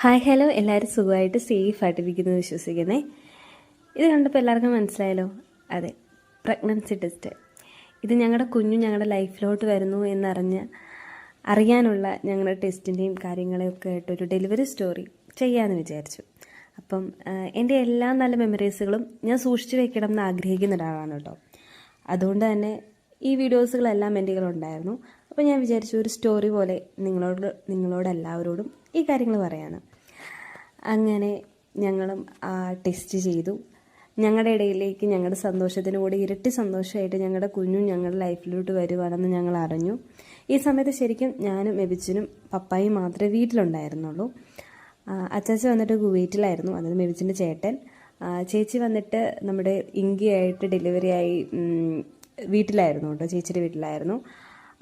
Hi hello, എല്ലാവരും സുഖമായിട്ട് സേഫായിട്ടിരിക്കുന്നു വിശ്വസിക്കുന്നേ. ഇത് കണ്ടപ്പോൾ എല്ലാവർക്കും മനസ്സിലായല്ലോ. അതെ, പ്രഗ്നൻസി ടെസ്റ്റ്. ഇത് ഞങ്ങളുടെ കുഞ്ഞു ഞങ്ങളുടെ ലൈഫിലോട്ട് വരുന്നു അറിയാനുള്ള ഞങ്ങളുടെ ടെസ്റ്റിൻ്റെയും കാര്യങ്ങളെയൊക്കെ ആയിട്ടൊരു ഡെലിവറി സ്റ്റോറി ചെയ്യാമെന്ന് വിചാരിച്ചു. അപ്പം എൻ്റെ എല്ലാ നല്ല മെമ്മറീസുകളും ഞാൻ സൂക്ഷിച്ചു വെക്കണം എന്ന് ആഗ്രഹിക്കുന്ന ഒരാളാണ് കേട്ടോ. അതുകൊണ്ട് തന്നെ ഈ വീഡിയോസുകളെല്ലാം എൻ്റെ കയ്യിലുണ്ടായിരുന്നു. അപ്പോൾ ഞാൻ വിചാരിച്ചു ഒരു സ്റ്റോറി പോലെ നിങ്ങളോടെല്ലാവരോടും ഈ കാര്യങ്ങൾ പറയാണ്. അങ്ങനെ ഞങ്ങളും ആ ടെസ്റ്റ് ചെയ്തു. ഞങ്ങളുടെ ഇടയിലേക്ക് ഞങ്ങളുടെ സന്തോഷത്തിന് കൂടി ഇരട്ടി സന്തോഷമായിട്ട് ഞങ്ങളുടെ കുഞ്ഞും ഞങ്ങളുടെ ലൈഫിലോട്ട് വരുവാണെന്ന് ഞങ്ങൾ അറിഞ്ഞു. ഈ സമയത്ത് ശരിക്കും ഞാനും മെബിച്ചനും പപ്പായും മാത്രമേ വീട്ടിലുണ്ടായിരുന്നുള്ളൂ. അച്ചാച്ച വന്നിട്ട് കുവൈറ്റിലായിരുന്നു, അതായത് മെബിച്ചിൻ്റെ ചേട്ടൻ. ചേച്ചി വന്നിട്ട് നമ്മുടെ ഇങ്കിയായിട്ട് ഡെലിവറിയായി വീട്ടിലായിരുന്നു കേട്ടോ, ചേച്ചിയുടെ വീട്ടിലായിരുന്നു.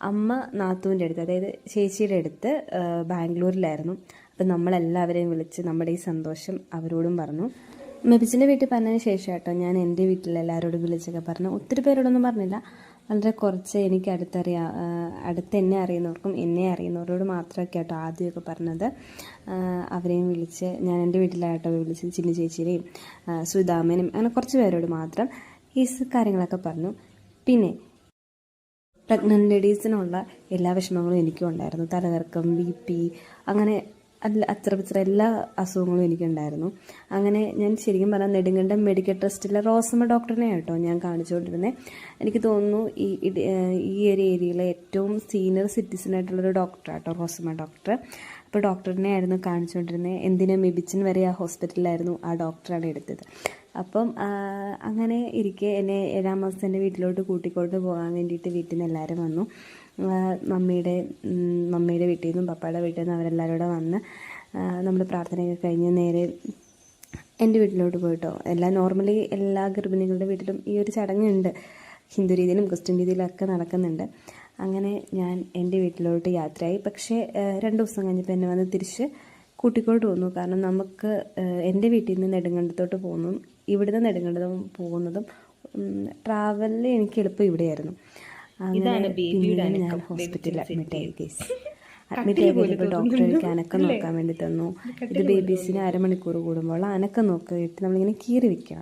അമ്മ നാത്തൂൻ്റെ അടുത്ത്, അതായത് ചേച്ചിയുടെ അടുത്ത് ബാംഗ്ലൂരിലായിരുന്നു. അപ്പം നമ്മളെല്ലാവരെയും വിളിച്ച് നമ്മുടെ ഈ സന്തോഷം അവരോടും പറഞ്ഞു. മെബിച്ചിൻ്റെ വീട്ടിൽ പറഞ്ഞതിന് ശേഷം കേട്ടോ ഞാൻ എൻ്റെ വീട്ടിലെല്ലാവരോടും വിളിച്ചൊക്കെ പറഞ്ഞു. ഒത്തിരി പേരോടൊന്നും പറഞ്ഞില്ല, വളരെ കുറച്ച് എനിക്ക് അടുത്ത് എന്നെ അറിയുന്നവർക്കും എന്നെ അറിയുന്നവരോട് മാത്രമൊക്കെ കേട്ടോ ആദ്യമൊക്കെ പറഞ്ഞത്. അവരെയും വിളിച്ച് ഞാൻ എൻ്റെ വീട്ടിലായിട്ടോ വിളിച്ച് ചിന്നു ചേച്ചിയുടെയും സുധാമനും അങ്ങനെ കുറച്ച് പേരോട് മാത്രം ഈ കാര്യങ്ങളൊക്കെ പറഞ്ഞു. പിന്നെ പ്രഗ്നൻ്റ് ലേഡീസിനുള്ള എല്ലാ വിഷമങ്ങളും എനിക്കും ഉണ്ടായിരുന്നു. തലകറക്കം, BP, അങ്ങനെ അത്ര എല്ലാ അസുഖങ്ങളും എനിക്കുണ്ടായിരുന്നു. അങ്ങനെ ഞാൻ ശരിക്കും പറഞ്ഞാൽ നെടുങ്കണ്ടം മെഡിക്കൽ ട്രസ്റ്റിലെ റോസമ്മ ഡോക്ടറിനെ കേട്ടോ ഞാൻ കാണിച്ചുകൊണ്ടിരുന്നത്. എനിക്ക് തോന്നുന്നു ഈ ഒരു ഏരിയയിലെ ഏറ്റവും സീനിയർ സിറ്റിസണായിട്ടുള്ളൊരു ഡോക്ടറാട്ടോ റോസമ്മ ഡോക്ടർ. അപ്പോൾ ഡോക്ടറിനെ ആയിരുന്നു കാണിച്ചുകൊണ്ടിരുന്നത്. എന്തിനാ മെബിച്ചിൻ വരെ ആ ഹോസ്പിറ്റലിലായിരുന്നു ആ ഡോക്ടറാണ് എടുത്തത്. അപ്പം അങ്ങനെ ഇരിക്കെ എന്നെ 7-ാം മാസം എൻ്റെ വീട്ടിലോട്ട് കൂട്ടിക്കൊണ്ട് പോകാൻ വേണ്ടിയിട്ട് വീട്ടിൽ നിന്ന് എല്ലാവരും വന്നു. മമ്മിയുടെ വീട്ടിൽ നിന്നും പപ്പയുടെ വീട്ടിൽ നിന്നും അവരെല്ലാവരും കൂടെ വന്ന് നമ്മൾ പ്രാർത്ഥനയൊക്കെ കഴിഞ്ഞ് നേരെ എൻ്റെ വീട്ടിലോട്ട് പോയിട്ടോ. നോർമലി എല്ലാ ഗർഭിണികളുടെ വീട്ടിലും ഈ ഒരു ചടങ്ങുണ്ട്, ഹിന്ദു രീതിയിലും ക്രിസ്ത്യൻ രീതിയിലും ഒക്കെ നടക്കുന്നുണ്ട്. അങ്ങനെ ഞാൻ എൻ്റെ വീട്ടിലോട്ട് യാത്രയായി. പക്ഷേ 2 ദിവസം കഴിഞ്ഞപ്പോൾ എന്നെ വന്ന് തിരിച്ച് കൂട്ടിക്കൊണ്ട് പോന്നു. കാരണം നമുക്ക് എൻ്റെ വീട്ടിൽ നിന്ന് നെടുങ്കണ്ടത്തോട്ട് പോകുന്നതും ഇവിടുന്ന് നെടുങ്കണ്ടം പോകുന്നതും ട്രാവലിൽ എനിക്ക് എളുപ്പം ഇവിടെയായിരുന്നു. അങ്ങനെ പിന്നെ ഞാൻ ഹോസ്പിറ്റലിൽ അഡ്മിറ്റ് ആയി. കഴിഞ്ഞപ്പോൾ ഡോക്ടർ എനിക്ക് അനക്കം നോക്കാൻ വേണ്ടി തന്നു. ഇത് ബേബീസിന് 1/2 മണിക്കൂർ കൂടുമ്പോൾ അനക്കം നോക്കിയിട്ട് നമ്മളിങ്ങനെ കീറി വെക്കുക.